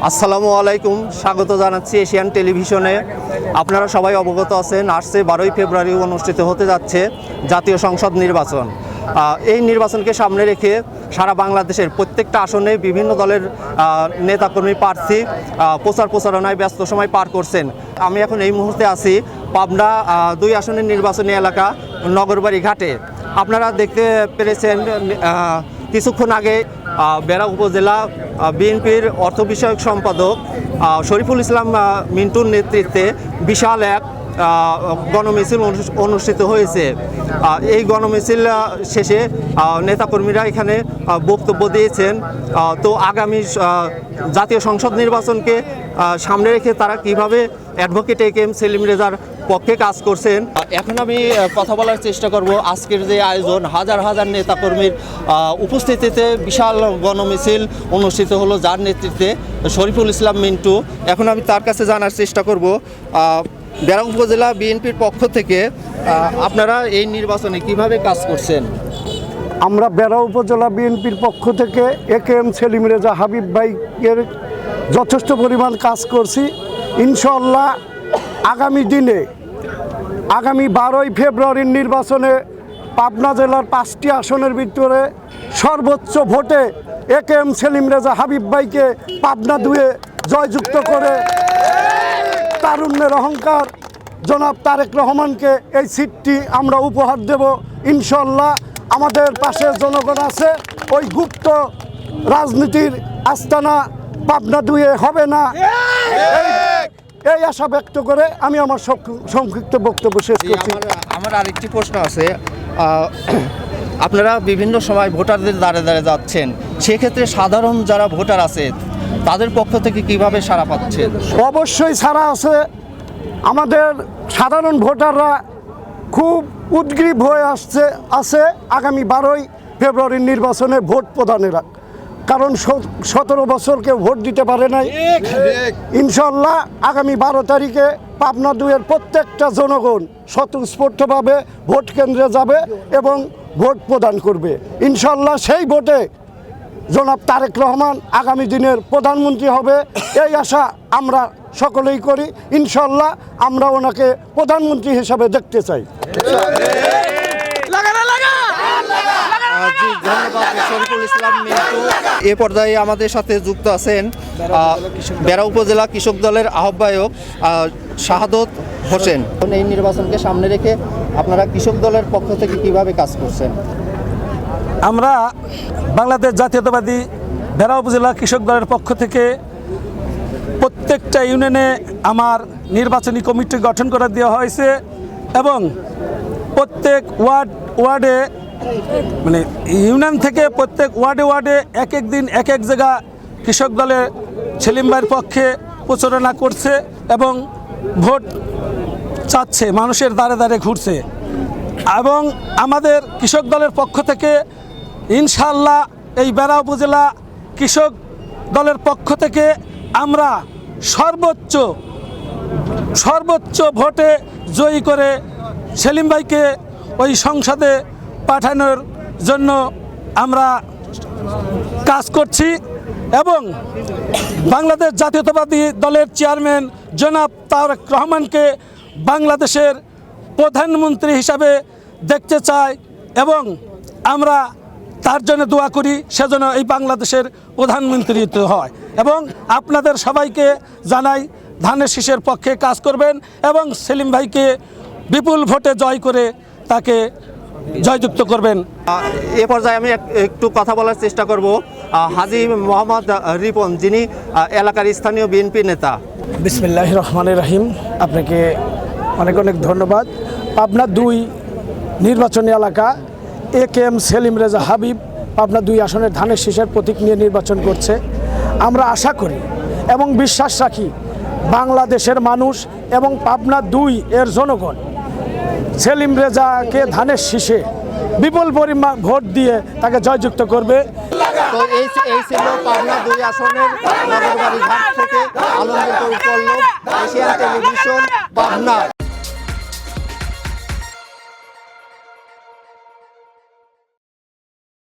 আসসালামু আলাইকুম, স্বাগত জানাচ্ছি এশিয়ান টেলিভিশনে। আপনারা সবাই অবগত আছেন, আসছে 12ই ফেব্রুয়ারি অনুষ্ঠিত হতে যাচ্ছে জাতীয় সংসদ নির্বাচন। এই নির্বাচনকে সামনে রেখে সারা বাংলাদেশের প্রত্যেকটা আসনে বিভিন্ন দলের নেতাকর্মী প্রার্থী প্রচারণায় ব্যস্ত সময় পার করছেন। আমি এখন এই মুহূর্তে আছি পাবনা 2 আসনের নির্বাচনী এলাকা নগরবাড়ি ঘাটে। আপনারা দেখতে পেরেছেন কিছুক্ষণ আগে বেড়া উপজেলা বিএনপির অর্থ বিষয়ক সম্পাদক শরীফুল ইসলাম মিন্টুর নেতৃত্বে বিশাল এক গণমিছিল অনুষ্ঠিত হয়েছে। এই গণমিছিল শেষে নেতাকর্মীরা এখানে বক্তব্য দিয়েছেন। তো আগামী জাতীয় সংসদ নির্বাচনকে সামনে রেখে তারা কিভাবে অ্যাডভোকেট এ.কে.এম. সেলিম রেজার পক্ষে কাজ করছেন, এখন আমি কথা বলার চেষ্টা করব। আজকের যে আয়োজন, হাজার হাজার নেতাকর্মীর উপস্থিতিতে বিশাল গণমিছিল অনুষ্ঠিত হলো, যার নেতৃত্বে শরীফুল ইসলাম মিন্টু। এখন আমি তার কাছে জানার চেষ্টা করব, বেড়া উপজেলা বিএনপির পক্ষ থেকে আপনারা এই নির্বাচনে কিভাবে কাজ করছেন? আমরা বেড়া উপজেলা বিএনপির পক্ষ থেকে এ.কে.এম. সেলিম রেজা হাবিব ভাইয়ের যথেষ্ট পরিমাণ কাজ করছি। ইনশাআল্লাহ আগামী দিনে, আগামী 12ই ফেব্রুয়ারির নির্বাচনে পাবনা জেলার 5টি আসনের ভিতরে সর্বোচ্চ ভোটে এ.কে.এম. সেলিম রেজা হাবিব ভাইকে পাবনা 2-এ জয়যুক্ত করে তারুণ্যের অহংকার জনাব তারেক রহমানকে এই সিটটি আমরা উপহার দেব ইনশাআল্লাহ। আমাদের পাশে জনগণ আছে, ওই গুপ্ত রাজনীতির আস্তানা পাবনা 2-এ হবে না, এই আশা ব্যক্ত করে আমি আমার সংক্ষিপ্ত বক্তব্য শেষ করছি। আমার আরেকটি প্রশ্ন আছে, আপনারা বিভিন্ন সময় ভোটারদের দ্বারে দ্বারে যাচ্ছেন, সেক্ষেত্রে সাধারণ যারা ভোটার আছে তাদের পক্ষ থেকে কিভাবে সাড়া পাচ্ছেন? অবশ্যই সাড়া আছে। আমাদের সাধারণ ভোটাররা খুব উদ্গ্রীব হয়ে আছে আগামী 12ই ফেব্রুয়ারির নির্বাচনে ভোট প্রদানের, কারণ 17 বছর কেউ ভোট দিতে পারে নাই। ইনশাআল্লাহ আগামী 12 তারিখে পাবনা 2-এর প্রত্যেকটা জনগণ স্বতঃস্ফূর্তভাবে ভোট কেন্দ্রে যাবে এবং ভোট প্রদান করবে। ইনশাআল্লাহ সেই ভোটে জনাব তারেক রহমান আগামী দিনের প্রধানমন্ত্রী হবে, এই আশা আমরা সকলেই করি। ইনশাআল্লাহ আমরা ওনাকে প্রধানমন্ত্রী হিসাবে দেখতে চাই। এ পর্যায়ে আমাদের সাথে যুক্ত আছেন বেড়া উপজেলা কৃষক দলের আহ্বায়ক শাহাদত হোসেন। এই নির্বাচনকে সামনে রেখে আপনারা কৃষক দলের পক্ষ থেকে কিভাবে কাজ করছেন? আমরা বাংলাদেশ জাতীয়তাবাদী বেড়া উপজেলা কৃষক দলের পক্ষ থেকে প্রত্যেকটা ইউনিয়নে আমার নির্বাচনী কমিটি গঠন করে দেওয়া হয়েছে এবং প্রত্যেক ওয়ার্ডে মানে ইউনিয়ন থেকে প্রত্যেক ওয়ার্ডে এক এক দিন এক এক জায়গা কৃষক দলের সেলিম ভাইয়ের পক্ষে প্রচারণা করছে এবং ভোট চাচ্ছে, মানুষের দ্বারে দ্বারে ঘুরছে। এবং আমাদের কৃষক দলের পক্ষ থেকে ইনশাআল্লাহ এই বেড়া উপজেলা কৃষক দলের পক্ষ থেকে আমরা সর্বোচ্চ ভোটে জয়ী করে সেলিম ভাইকে ওই সংসদে পাঠানোর জন্য আমরা কাজ করছি এবং বাংলাদেশ জাতীয়তাবাদী দলের চেয়ারম্যান জনাব তারেক রহমানকে বাংলাদেশের প্রধানমন্ত্রী হিসাবে দেখতে চাই এবং আমরা তার জন্য দোয়া করি, সেজন্য এই বাংলাদেশের প্রধানমন্ত্রী হয়। এবং আপনাদের সবাইকে জানাই ধানের শীষের পক্ষে কাজ করবেন এবং সেলিম ভাইকে বিপুল ভোটে জয় করে তাকে জয়যুক্ত করবেন। এ পর্যায়ে আমি একটু কথা বলার চেষ্টা করব হাজী মোহাম্মদ রিপন, যিনি এলাকার স্থানীয় বিএনপি নেতা। বিসমিল্লাহির রহমানির রহিম, আপনাকে অনেক অনেক ধন্যবাদ। পাবনা 2 নির্বাচনী এলাকা এ.কে.এম. সেলিম রেজা হাবিব পাবনা 2 আসনের ধানের শীষের প্রতীক নিয়ে নির্বাচন করছে। আমরা আশা করি এবং বিশ্বাস রাখি বাংলাদেশের মানুষ এবং পাবনা 2-এর জনগণ সেলিম রেজাকে ধানের শীষে বিপুল পরিমাণ ভোট দিয়ে তাকে জয়যুক্ত করবে। তো এই ছিল পাবনা 2 আসনের নগরবাড়ি ঘাট থেকে আলমগীর পল্লব, এশিয়ান টেলিভিশন, পাবনা।